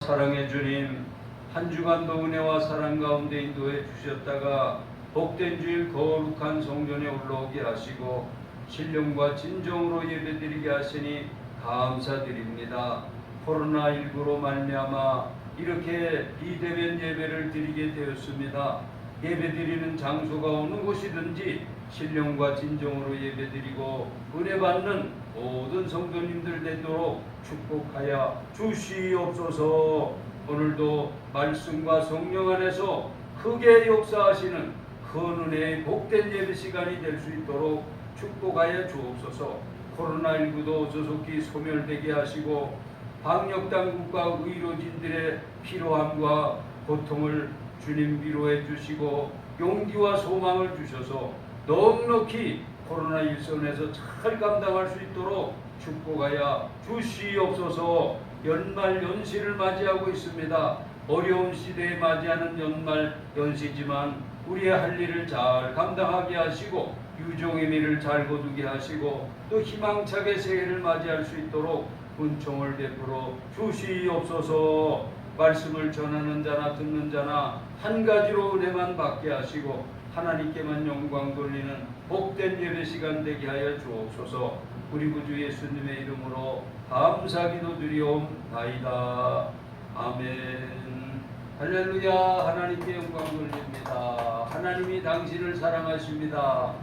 사랑의 주님, 한 주간도 은혜와 사랑 가운데 인도해 주셨다가 복된 주일 거룩한 성전에 올라오게 하시고 신령과 진정으로 예배드리게 하시니 감사드립니다. 코로나19로 말미암아 이렇게 비대면 예배를 드리게 되었습니다. 예배드리는 장소가 어느 곳이든지 신령과 진정으로 예배드리고 은혜 받는 모든 성도님들 되도록 축복하여 주시옵소서. 오늘도 말씀과 성령 안에서 크게 역사하시는 큰 은혜의 복된 예배 시간이 될 수 있도록 축복하여 주옵소서. 코로나19도 조속히 소멸되게 하시고 방역당국과 의료진들의 피로함과 고통을 주님 위로해 주시고 용기와 소망을 주셔서 넉넉히 코로나 일선에서 잘 감당할 수 있도록 축복하여 주시옵소서. 연말 연시를 맞이하고 있습니다. 어려운 시대에 맞이하는 연말 연시지만 우리의 할 일을 잘 감당하게 하시고 유종의 미를 잘 거두게 하시고 또 희망차게 새해를 맞이할 수 있도록 은총을 베풀어 주시옵소서. 말씀을 전하는 자나 듣는 자나 한 가지로 은혜만 받게 하시고 하나님께만 영광 돌리는 복된 예배 시간 되게 하여 주옵소서. 우리 구주 예수님의 이름으로 감사기도 드리옵나이다. 아멘. 할렐루야. 하나님께 영광 돌립니다. 하나님이 당신을 사랑하십니다.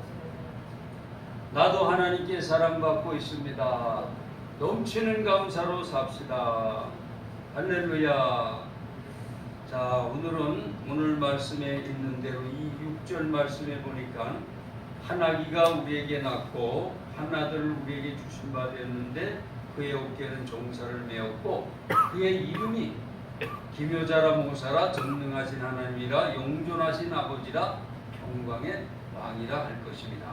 나도 하나님께 사랑받고 있습니다. 넘치는 감사로 삽시다. 할렐루야. 자, 오늘은 오늘 말씀에 있는 대로 이 6절 말씀에 보니까 한 아기가 우리에게 낳고 한 아들을 우리에게 주신 바 되었는데 그의 어깨는 종살을 메었고 그의 이름이 기묘자라 모사라 전능하신 하나님이라 영존하신 아버지라 평강의 왕이라 할 것입니다.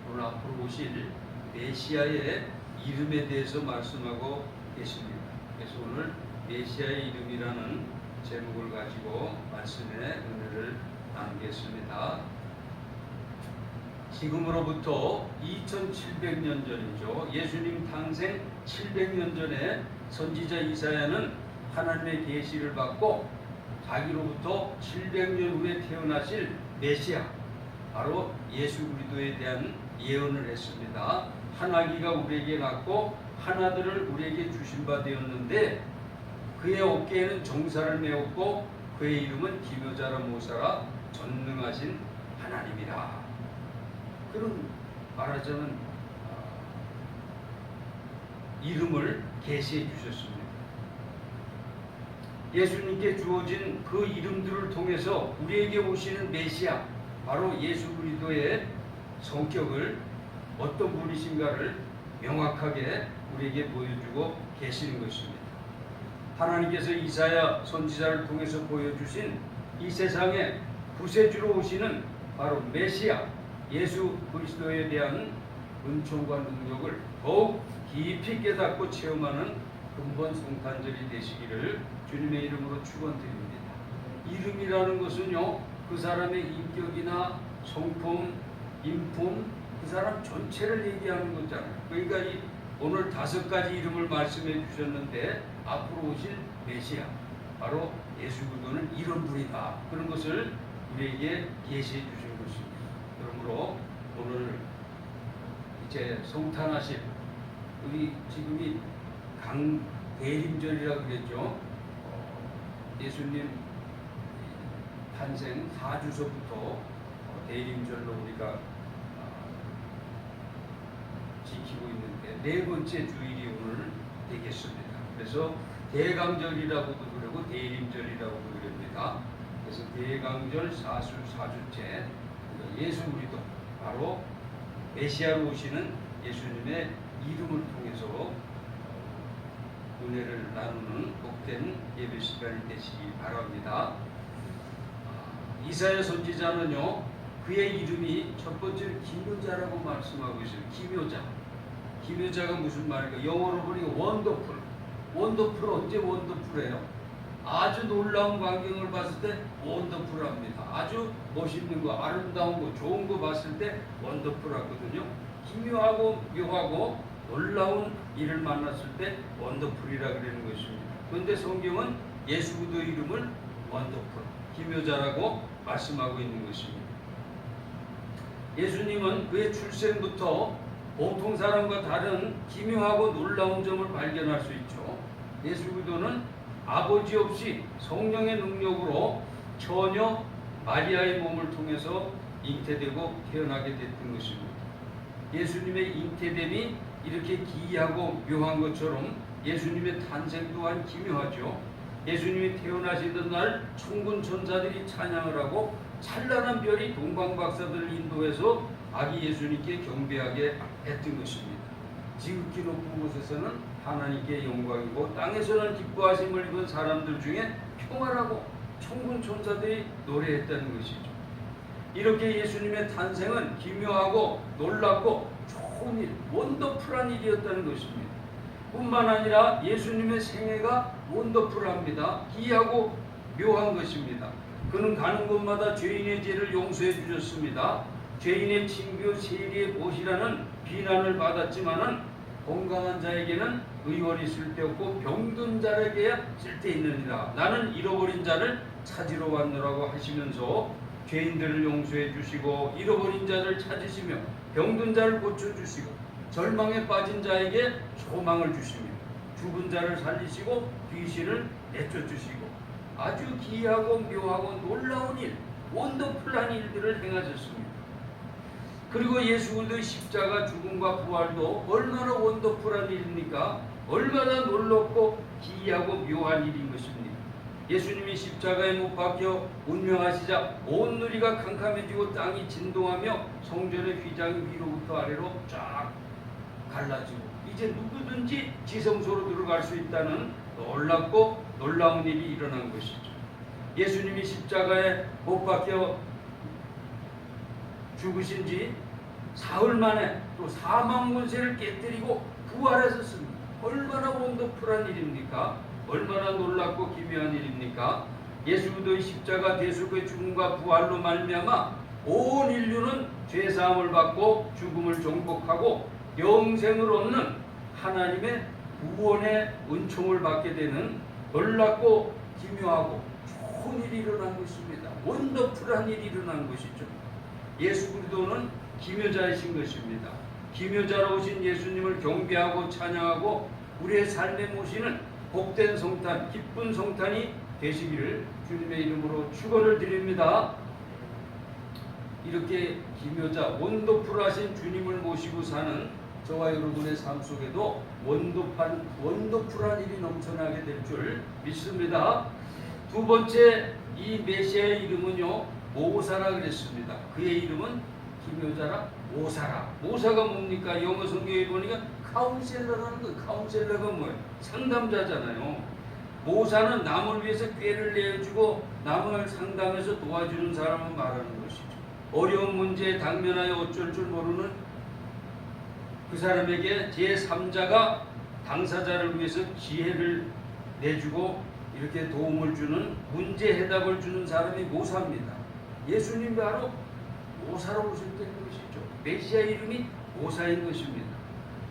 오늘 앞으로 오실 메시아의 이름에 대해서 말씀하고 계십니다. 그래서 오늘 메시아의 이름이라는 제목을 가지고 말씀의 은혜를 나누겠습니다. 지금으로부터 2700년 전이죠. 예수님 탄생 700년 전에 선지자 이사야는 하나님의 계시를 받고 자기로부터 700년 후에 태어나실 메시아 바로 예수 그리스도에 대한 예언을 했습니다. 한 아기가 우리에게 낳고 한 아들을 우리에게 주신 바 되었는데 그의 어깨에는 정사를 메었고 그의 이름은 기묘자라 모사라 전능하신 하나님이라. 그런 말하자면 이름을 계시해 주셨습니다. 예수님께 주어진 그 이름들을 통해서 우리에게 오시는 메시아 바로 예수 그리스도의 성격을 어떤 분이신가를 명확하게 우리에게 보여주고 계시는 것입니다. 하나님께서 이사야 선지자를 통해서 보여주신 이 세상에 구세주로 오시는 바로 메시아 예수 그리스도에 대한 은총과 능력을 더욱 깊이 깨닫고 체험하는 근본 성탄절이 되시기를 주님의 이름으로 축원드립니다. 이름이라는 것은요, 그 사람의 인격이나 성품, 인품, 그 사람 전체를 얘기하는 거잖아요. 그러니까 이 오늘 5가지 이름을 말씀해 주셨는데 앞으로 오실 메시아 바로 예수 그리스도는 이런 분이다. 그런 것을 우리에게 계시해 주신 것입니다. 그러므로 오늘 이제 성탄하실 우리 지금이 대림절이라고 그랬죠. 예수님 탄생 4주서부터 대림절로 우리가 지키고 있는데 네 번째 주일이 오늘 되겠습니다. 그래서 대강절이라고도 그러고 대림절이라고도 그럽니다. 그래서 대강절 4주째 예수 그리스도 바로 메시아로 오시는 예수님의 이름을 통해서 은혜를 나누는 복된 예배 시간이 되시기 바랍니다. 이사야 선지자는요, 그의 이름이 첫 번째로 기묘자라고 말씀하고 있어요. 기묘자. 기묘자가 무슨 말일까? 영어로 보니까 원더풀. 원더풀 언제 원더풀해요? 아주 놀라운 광경을 봤을 때 원더풀합니다. 아주 멋있는 거, 아름다운 거, 좋은 거 봤을 때 원더풀하거든요. 기묘하고 묘하고 놀라운 일을 만났을 때 원더풀이라 그러는 것입니다. 그런데 성경은 예수 그리스도 이름을 원더풀, 기묘자라고 말씀하고 있는 것입니다. 예수님은 그의 출생부터 보통 사람과 다른 기묘하고 놀라운 점을 발견할 수 있죠. 예수 그리스도는 아버지 없이 성령의 능력으로 처녀 마리아의 몸을 통해서 잉태되고 태어나게 됐던 것입니다. 예수님의 잉태됨이 이렇게 기이하고 묘한 것처럼 예수님의 탄생 또한 기묘하죠. 예수님이 태어나시던 날 천군 천사들이 찬양을 하고 찬란한 별이 동방박사들을 인도해서 아기 예수님께 경배하게 했던 것입니다. 지극히 높은 곳에서는 하나님께 영광이고 땅에서는 기뻐하심을 입은 사람들 중에 평안하고 천군 천사들이 노래했다는 것이죠. 이렇게 예수님의 탄생은 기묘하고 놀랍고 좋은 일, 원더풀한 일이었다는 것입니다. 뿐만 아니라 예수님의 생애가 원더풀합니다. 기이하고 묘한 것입니다. 그는 가는 곳마다 죄인의 죄를 용서해 주셨습니다. 죄인의 친교 세리의 못이라는 비난을 받았지만은 건강한 자에게는 의원이 쓸데없고 병든 자에게야 쓸데있느니라. 나는 잃어버린 자를 찾으러 왔노라고 하시면서 죄인들을 용서해 주시고 잃어버린 자를 찾으시며 병든 자를 고쳐주시고 절망에 빠진 자에게 소망을 주시며 죽은 자를 살리시고 귀신을 내쫓으시고 아주 기이하고 묘하고 놀라운 일, 원더풀한 일들을 행하셨습니다. 그리고 예수 그리스도의 십자가 죽음과 부활도 얼마나 원더풀한 일입니까? 얼마나 놀랍고 기이하고 묘한 일인 것입니다. 예수님이 십자가에 못 박혀 운명하시자 온 누리가 캄캄해지고 땅이 진동하며 성전의 휘장이 위로부터 아래로 쫙 갈라지고 이제 누구든지 지성소로 들어갈 수 있다는 놀랍고 놀라운 일이 일어난 것이죠. 예수님이 십자가에 못 박혀 죽으신 지 사흘 만에 또 사망 권세를 깨뜨리고 부활하셨습니다. 얼마나 원더풀한 일입니까? 얼마나 놀랍고 기묘한 일입니까? 예수 그리스도의 십자가 대속의 죽음과 부활로 말미암아 온 인류는 죄 사함을 받고 죽음을 정복하고 영생을 얻는 하나님의 구원의 은총을 받게 되는 놀랍고 기묘하고 좋은 일이 일어난 것입니다. 원더풀한 일이 일어난 것이죠. 예수 그리스도는 기묘자이신 것입니다. 기묘자로 오신 예수님을 경배하고 찬양하고 우리의 삶에 모시는 복된 성탄, 기쁜 성탄이 되시기를 주님의 이름으로 축원을 드립니다. 이렇게 기묘자, 원더풀하신 주님을 모시고 사는 저와 여러분의 삶 속에도 원더풀한 일이 넘쳐나게 될 줄 믿습니다. 두 번째, 이 메시아의 이름은요, 모사라 그랬습니다. 그의 이름은 기묘자라 모사라. 모사가 뭡니까? 영어 성경에 보니까 카운셀러라는 거. 카운셀러가 뭐예요? 상담자잖아요. 모사는 남을 위해서 꾀를 내주고 남을 상담해서 도와주는 사람을 말하는 것이죠. 어려운 문제에 당면하여 어쩔 줄 모르는 그 사람에게 제3자가 당사자를 위해서 지혜를 내주고 이렇게 도움을 주는, 문제 해답을 주는 사람이 모사입니다. 예수님 바로 모사로 오셨다는 것이죠. 메시아 이름이 모사인 것입니다.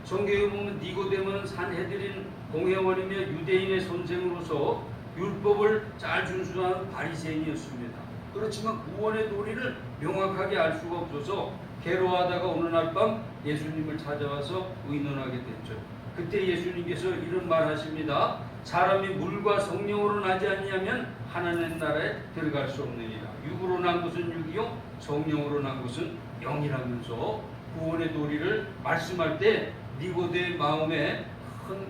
성경에 보면 니고데모는 산헤드린 공회원이며 유대인의 선생으로서 율법을 잘 준수하는 바리새인이었습니다. 그렇지만 구원의 도리를 명확하게 알 수가 없어서 괴로워하다가 어느 날 밤 예수님을 찾아와서 의논하게 됐죠. 그때 예수님께서 이런 말 하십니다. 사람이 물과 성령으로 나지 아니하면 하나님 나라에 들어갈 수 없느니라. 육으로 난 것은 육이요 성령으로 난 것은 영이라면서 구원의 도리를 말씀할 때 니고데의 마음에 큰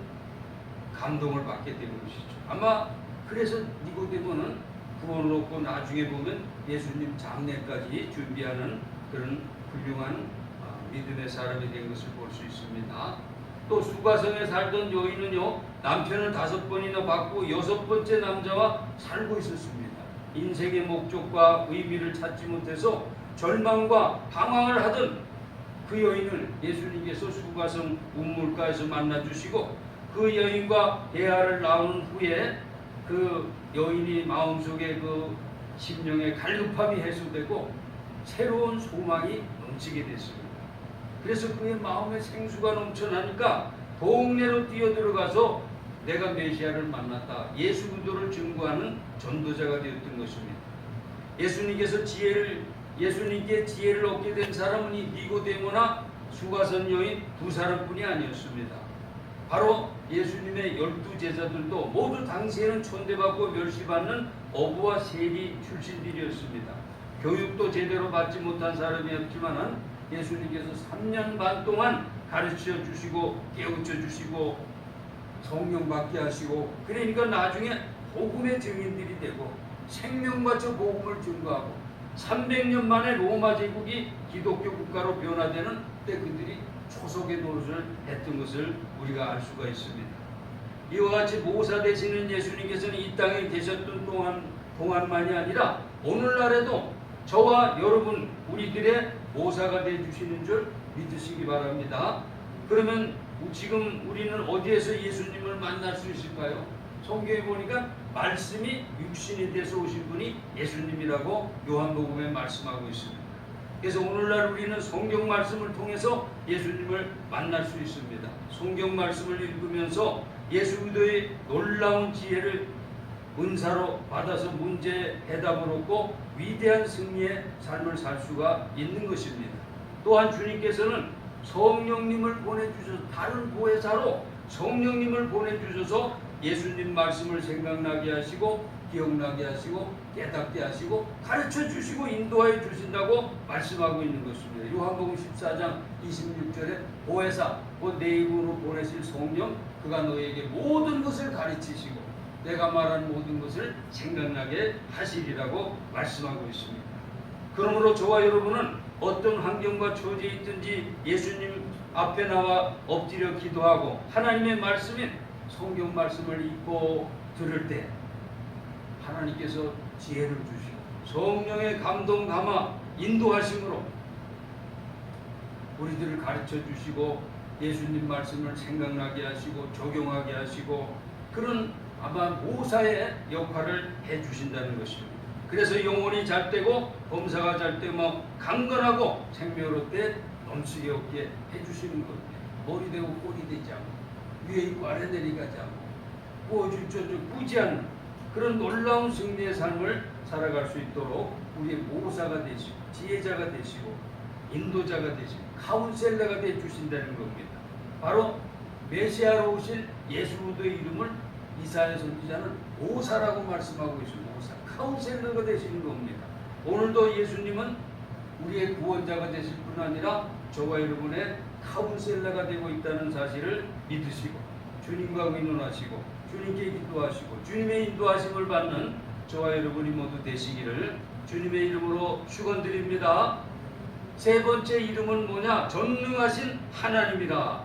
감동을 받게 되는 것이죠. 아마 그래서 니고데모는 구원을 얻고 나중에 보면 예수님 장례까지 준비하는 그런 훌륭한 믿음의 사람이 된 것을 볼 수 있습니다. 또 수가성에 살던 여인은요, 남편을 5번이나 받고 6번째 남자와 살고 있었습니다. 인생의 목적과 의미를 찾지 못해서 절망과 방황을 하던 그 여인을 예수님께서 수가성 우물가에서 만나주시고 그 여인과 대화를 나눈 후에 그 여인이 마음속에 그 심령의 갈급함이 해소되고 새로운 소망이 넘치게 됐습니다. 그래서 그의 마음에 생수가 넘쳐나니까 동네로 뛰어들어가서 내가 메시아를 만났다. 예수 그리스도를 증거하는 전도자가 되었던 것입니다. 예수님께 지혜를 얻게 된 사람은 이 니고데모나 수가선 여인 두 사람뿐이 아니었습니다. 바로 예수님의 12제자들도 모두 당시에는 촌대받고 멸시받는 어부와 세리 출신들이었습니다. 교육도 제대로 받지 못한 사람이었지만 예수님께서 3년 반 동안 가르쳐 주시고 깨우쳐 주시고 성령 받게 하시고, 그러니까 나중에 복음의 증인들이 되고 생명 바쳐 복음을 증거하고 300년 만에 로마 제국이 기독교 국가로 변화되는 때 그들이 초석의 노릇을 했던 것을 우리가 알 수가 있습니다. 이와 같이 모사 되시는 예수님께서는 이 땅에 계셨던 동안만이 아니라 오늘날에도 저와 여러분 우리들의 모사가 되어주시는 줄 믿으시기 바랍니다. 그러면 지금 우리는 어디에서 예수님을 만날 수 있을까요? 성경에 보니까 말씀이 육신이 돼서 오신 분이 예수님이라고 요한복음에 말씀하고 있습니다. 그래서 오늘날 우리는 성경 말씀을 통해서 예수님을 만날 수 있습니다. 성경 말씀을 읽으면서 예수 그리스도의 놀라운 지혜를 은사로 받아서 문제에 해답을 얻고 위대한 승리의 삶을 살 수가 있는 것입니다. 또한 주님께서는 성령님을 보내주셔서 다른 보혜사로 성령님을 보내주셔서 예수님 말씀을 생각나게 하시고 기억나게 하시고 깨닫게 하시고 가르쳐 주시고 인도하여 주신다고 말씀하고 있는 것입니다. 요한복음 14장 26절에 보혜사 곧 내 이름으로 보내실 성령 그가 너에게 모든 것을 가르치시고 내가 말한 모든 것을 생각나게 하시리라고 말씀하고 있습니다. 그러므로 저와 여러분은 어떤 환경과 처지에 있든지 예수님 앞에 나와 엎드려 기도하고 하나님의 말씀인 성경 말씀을 읽고 들을 때 하나님께서 지혜를 주시고 성령의 감동 감화 인도하심으로 우리들을 가르쳐 주시고 예수님 말씀을 생각나게 하시고 적용하게 하시고 그런 아마 모사의 역할을 해주신다는 것입니다. 그래서 영혼이 잘되고 범사가 잘되고 강건하고 생명롭게 넘치게 없게 해주시는 겁니다. 머리 되고 꼬리 되지 않고 위에 있고 아래 내려가지 않고 꾸지 않는 그런 놀라운 승리의 삶을 살아갈 수 있도록 우리의 모사가 되시고 지혜자가 되시고 인도자가 되시고 카운셀러가 되어주신다는 겁니다. 바로 메시아로 오실 예수 그리스도의 이름을 이사야 선지자는 모사라고 말씀하고 있습니다. 모사, 카운셀러가 되시는 겁니다. 오늘도 예수님은 우리의 구원자가 되실 뿐 아니라 저와 여러분의 카운셀러가 되고 있다는 사실을 믿으시고 주님과 의논하시고 주님께 기도하시고 주님의 인도하심을 받는 저와 여러분이 모두 되시기를 주님의 이름으로 축원드립니다. 세 번째 이름은 뭐냐? 전능하신 하나님이라.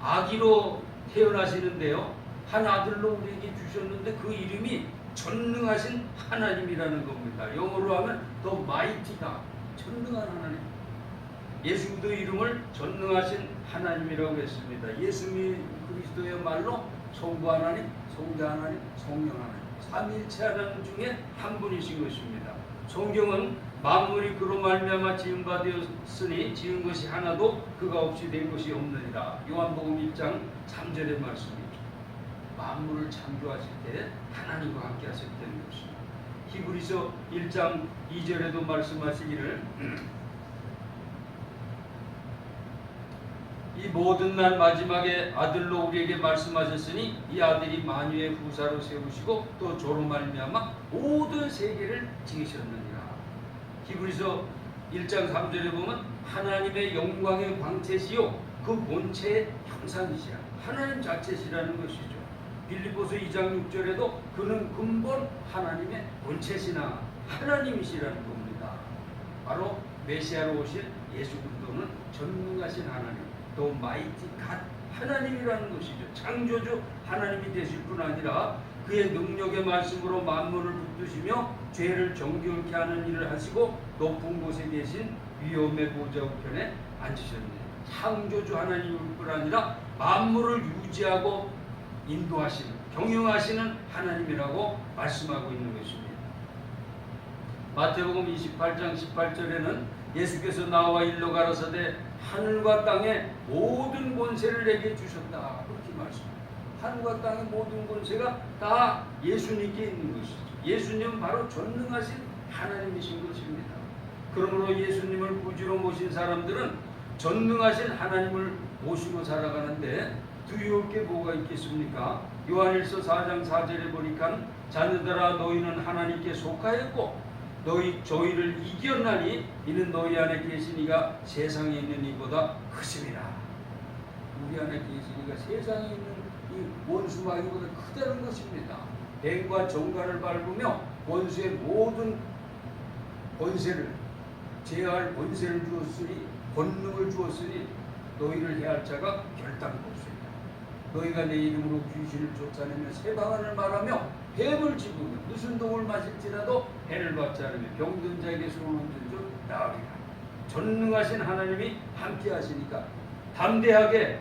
아기로 태어나시는데요, 한 아들로 우리에게 주셨는데 그 이름이 전능하신 하나님이라는 겁니다. 영어로 하면 The Mighty God, 전능한 하나님. 예수 그리스도의 이름을 전능하신 하나님이라고 했습니다. 예수 그리스도의 말로 성부 하나님, 성자 하나님, 성령 하나님, 삼위일체 하나님 중에 한 분이신 것입니다. 성경은 만물이 그로 말미암아 지은 바 되었으니 지은 것이 하나도 그가 없이 된 것이 없느니라. 요한복음 1장 3절의 말씀이죠. 만물을 창조하실 때 하나님과 함께 하셨다는 것입니다. 히브리서 1장 2절에도 말씀하시기를 이 모든 날 마지막에 아들로 우리에게 말씀하셨으니 이 아들이 만유의 후사로 세우시고 또 저로 말미암아 모든 세계를 지으셨느니라. 히브리서 1장 3절에 보면 하나님의 영광의 광채시요 그 본체의 형상이시라. 하나님 자체시라는 것이죠. 빌립보서 2장 6절에도 그는 근본 하나님의 본체시나 하나님이시라는 겁니다. 바로 메시아로 오실 예수 그리스도는 전능하신 하나님, 또 마이티 갓 하나님이라는 것이죠. 창조주 하나님이 되실 뿐 아니라 그의 능력의 말씀으로 만물을 붙드시며 죄를 정결케 하는 일을 하시고 높은 곳에 계신 위엄의 보좌 우편에 앉으셨네요. 창조주 하나님일 뿐 아니라 만물을 유지하고 인도하시는, 경영하시는 하나님이라고 말씀하고 있는 것입니다. 마태복음 28장 18절에는 예수께서 나와 일러 가라사대 하늘과 땅의 모든 권세를 내게 주셨다. 그렇게 말씀합니다. 하늘과 땅의 모든 권세가 다 예수님께 있는 것이죠. 예수님은 바로 전능하신 하나님이신 것입니다. 그러므로 예수님을 구주로 모신 사람들은 전능하신 하나님을 모시고 살아가는데 두려울 게 뭐가 있겠습니까? 요한일서 4장 4절에 보니까 자녀들아 너희는 하나님께 속하였고 저희를 이겼나니 이는 너희 안에 계신 이가 세상에 있는 이보다 크심이라. 우리 안에 계신 이가 세상에 있는 이 원수 마귀보다 크다는 것입니다. 뱀과 정갈을 밟으며 원수의 모든 권세를 제어할 권세를 주었으니 권능을 주었으니 너희를 해할 자가 결단코 없으리라. 너희가 내 이름으로 귀신을 쫓아내며 새 방언을 말하며 뱀을 집으며 무슨 독을 마실지라도 해를 받지 않으며 병든 자에게 손을 얹은 줄 나으리라. 전능하신 하나님이 함께 하시니까 담대하게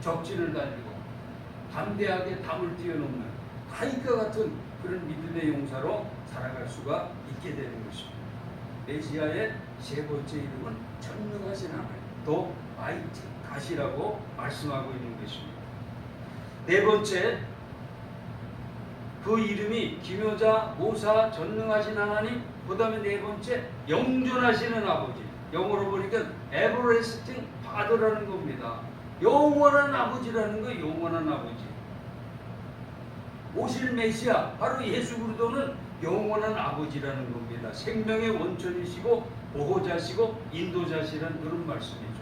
적진을 달리고 담대하게 담을 뛰어넘는 다윗과 같은 그런 믿음의 용사로 살아갈 수가 있게 되는 것입니다. 메시아의 세 번째 이름은 전능하신 하나님, 또 마이티 가시라고 말씀하고 있는 것입니다. 네 번째, 그 이름이 기묘자, 모사, 전능하신 하나님, 그 다음에 네 번째 영존하시는 아버지. 영어로 보니까 everlasting father라는 겁니다. 영원한 아버지라는 거. 영원한 아버지. 오실 메시아 바로 예수 그리스도는 영원한 아버지라는 겁니다. 생명의 원천이시고 보호자시고 인도자시라는 그런 말씀이죠.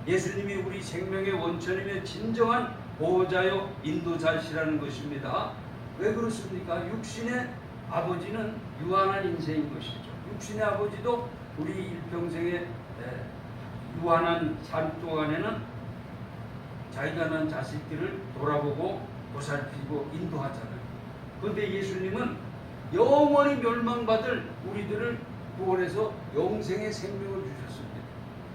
예수님이 우리 생명의 원천이며 진정한 보호자요 인도자시라는 것입니다. 왜 그렇습니까? 육신의 아버지는 유한한 인생인 것이죠. 육신의 아버지도 우리 일평생의 유한한 삶 동안에는 자기가 낳은 자식들을 돌아보고 보살피고 인도하잖아요. 그런데 예수님은 영원히 멸망받을 우리들을 구원해서 영생의 생명을 주셨습니다.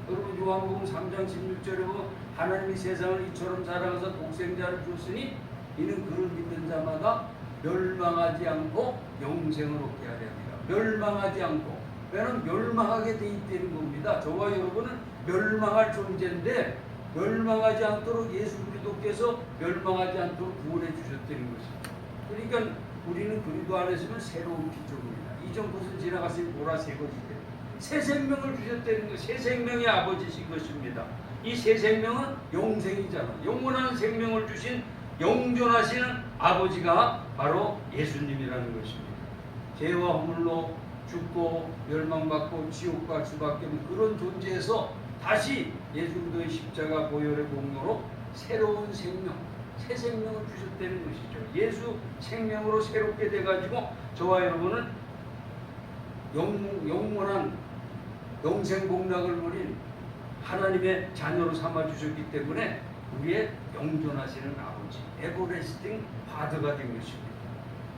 여러분 요한복음 3장 16절에 보면 하나님이 세상을 이처럼 사랑하사 독생자를 줬으니 이는 그를 믿는 자마다 멸망하지 않고 영생을 얻게 하려 합니다. 멸망하지 않고. 왜냐하면 멸망하게 돼 있다는 겁니다. 저와 여러분은 멸망할 존재인데 멸망하지 않도록 예수 그리스도께서 멸망하지 않도록 구원해 주셨다는 것입니다. 그러니까 우리는 그리스도 안에 있으면 새로운 피조물이다. 이전 것은 지나갔으니 보라 새 것이 되고 새 생명을 주셨다는 것. 새 생명의 아버지신 것입니다. 이 새 생명은 영생이잖아. 영원한 생명을 주신 영존하시는 아버지가 바로 예수님이라는 것입니다. 죄와 허물로 죽고 멸망받고 지옥 갈 수밖에 없는 그런 존재에서 다시 예수 그리스도의 십자가 보혈의 공로로 새로운 생명, 새 생명을 주셨다는 것이죠. 예수 생명으로 새롭게 돼가지고 저와 여러분은 영원한 영생 복락을 누린 하나님의 자녀로 삼아 주셨기 때문에 우리의 영존하시는 아버지, 에버레스팅 파더가 된 것입니다.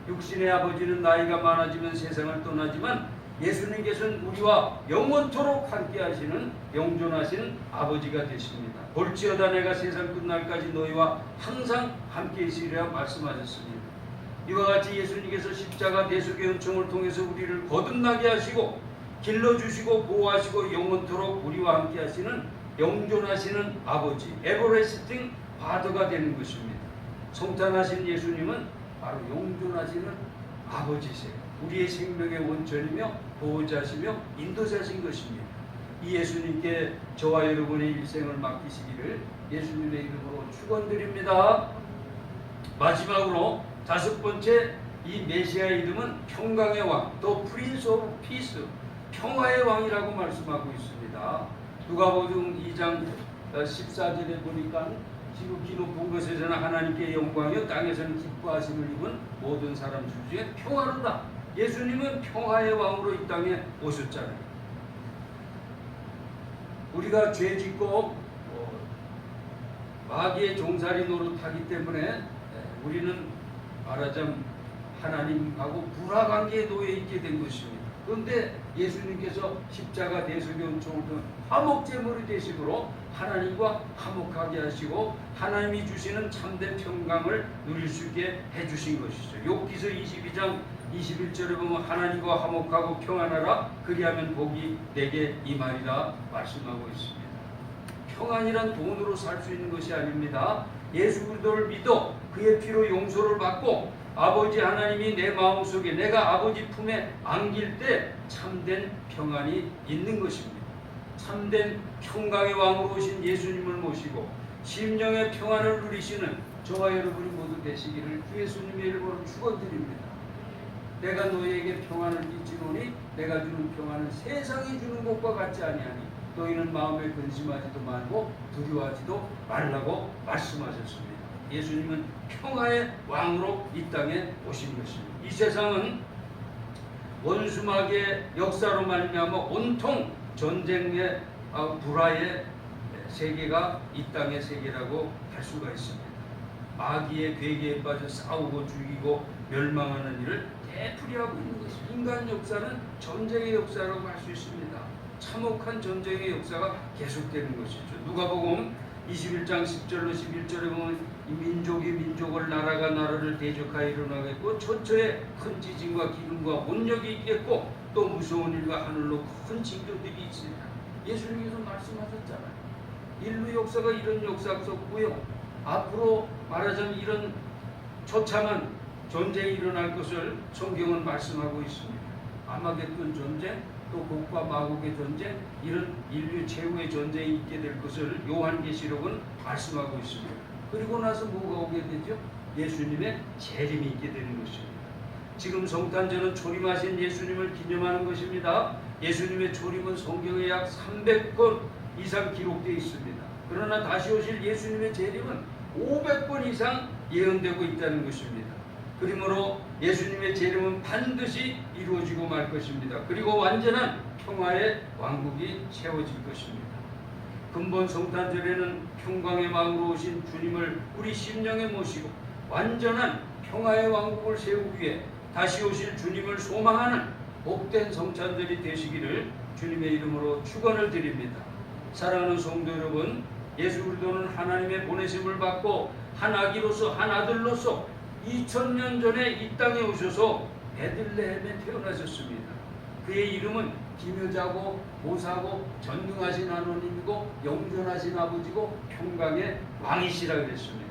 육신의 아버지는 나이가 많아지면 세상을 떠나지만 예수님께서는 우리와 영원토록 함께 하시는 영존하시는 아버지가 되십니다. 볼지어다 내가 세상 끝날까지 너희와 항상 함께 있으리라 말씀하셨습니다. 이와 같이 예수님께서 십자가 대속의 은총을 통해서 우리를 거듭나게 하시고 길러주시고 보호하시고 영원토록 우리와 함께 하시는 영존하시는 아버지, 에버레스팅 파더가 되는 것입니다. 성탄하신 예수님은 바로 영존하시는 아버지세요. 우리의 생명의 원천이며 보호자시며 인도자신 것입니다. 이 예수님께 저와 여러분의 일생을 맡기시기를 예수님의 이름으로 축원드립니다. 마지막으로 다섯 번째, 이 메시아의 이름은 평강의 왕, 또 프린스 오브 피스, 평화의 왕이라고 말씀하고 있습니다. 누가복음 2장 14절에 보니까 지극히 높은 곳에서는 하나님께 영광이요 땅에서는 기뻐하심을 입은 모든 사람 중에 평화로다. 예수님은 평화의 왕으로 이 땅에 오셨잖아요. 우리가 죄 짓고 마귀의 종살이 노릇하기 때문에 우리는 말하자면 하나님하고 불화관계에 놓여 있게 된 것입니다. 그런데 예수님께서 십자가 대속의 은총을 통해 화목제물이 되심으로 하나님과 화목하게 하시고 하나님이 주시는 참된 평강을 누릴 수 있게 해주신 것이죠. 욥기서 22장 21절에 보면 하나님과 화목하고 평안하라 그리하면 복이 내게 임하리라 말씀하고 있습니다. 평안이란 돈으로 살 수 있는 것이 아닙니다. 예수 그리스도를 믿어 그의 피로 용서를 받고 아버지 하나님이 내 마음속에 내가 아버지 품에 안길 때 참된 평안이 있는 것입니다. 참된 평강의 왕으로 오신 예수님을 모시고 심령의 평안을 누리시는 저와 여러분이 모두 되시기를 주 예수님의 이름으로 축원드립니다. 내가 너희에게 평안을 끼치노니 내가 주는 평안은 세상이 주는 것과 같지 아니하니 너희는 마음에 근심하지도 말고 두려워하지도 말라고 말씀하셨습니다. 예수님은 평화의 왕으로 이 땅에 오신 것입니다. 이 세상은 원수막의 역사로 말미암아 온통 전쟁의 불화의 세계가 이 땅의 세계라고 할 수가 있습니다. 마귀의 괴계에 빠져 싸우고 죽이고 멸망하는 일을 되풀이하고 있는 것입니다. 인간 역사는 전쟁의 역사라고 할 수 있습니다. 참혹한 전쟁의 역사가 계속되는 것이죠. 누가복음 21장 10절로 11절에 보면 이 민족이 민족을 나라가 나라를 대적하여 일어나겠고 처처에 큰 지진과 기근과 온역이 있겠고 또 무서운 일과 하늘로 큰 징조들이 있습니다. 예수님께서 말씀하셨잖아요. 인류 역사가 이런 역사였고요. 앞으로 말하자면 이런 처참한 전쟁이 일어날 것을 성경은 말씀하고 있습니다. 아마겟돈 전쟁, 또 곡과 마곡의 전쟁, 이런 인류 최후의 전쟁이 있게 될 것을 요한계시록은 말씀하고 있습니다. 그리고 나서 뭐가 오게 되죠? 예수님의 재림이 있게 되는 것입니다. 지금 성탄절은 초림하신 예수님을 기념하는 것입니다. 예수님의 초림은 성경에 약 300번 이상 기록되어 있습니다. 그러나 다시 오실 예수님의 재림은 500번 이상 예언되고 있다는 것입니다. 그러므로 예수님의 재림은 반드시 이루어지고 말 것입니다. 그리고 완전한 평화의 왕국이 세워질 것입니다. 근본 성탄절에는 평강의 왕으로 오신 주님을 우리 심령에 모시고 완전한 평화의 왕국을 세우기 위해 다시 오실 주님을 소망하는 복된 성탄절이 되시기를 주님의 이름으로 축원을 드립니다. 사랑하는 성도 여러분, 예수 그리스도는 하나님의 보내심을 받고 한 아기로서 한 아들로서 2000년 전에 이 땅에 오셔서 베들레헴에 태어나셨습니다. 그의 이름은 기묘자고 모사고 전능하신 하나님이고 영존하신 아버지고 평강의 왕이시라 그랬습니다.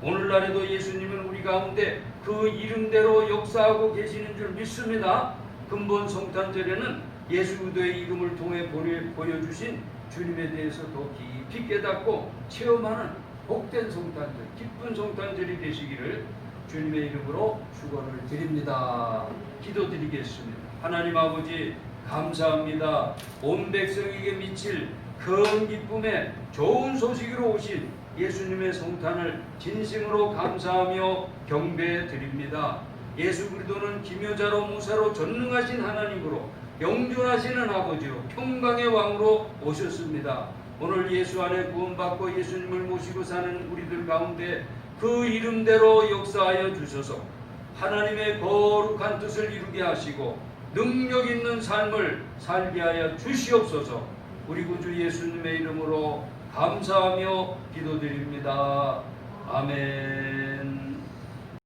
오늘날에도 예수님은 우리 가운데 그 이름대로 역사하고 계시는 줄 믿습니다. 근본 성탄절에는 예수 그리스도의 이름을 통해 보여주신 주님에 대해서 더 깊이 깨닫고 체험하는 복된 성탄절, 기쁜 성탄절이 되시기를 주님의 이름으로 축원을 드립니다. 기도드리겠습니다. 하나님 아버지 감사합니다. 온 백성에게 미칠 큰 기쁨에 좋은 소식으로 오신 예수님의 성탄을 진심으로 감사하며 경배해 드립니다. 예수 그리스도는 기묘자로 무사로 전능하신 하나님으로 영존하시는 아버지로 평강의 왕으로 오셨습니다. 오늘 예수 안에 구원받고 예수님을 모시고 사는 우리들 가운데 그 이름대로 역사하여 주셔서 하나님의 거룩한 뜻을 이루게 하시고 능력 있는 삶을 살게 하여 주시옵소서. 우리 구주 예수님의 이름으로 감사하며 기도드립니다. 아멘.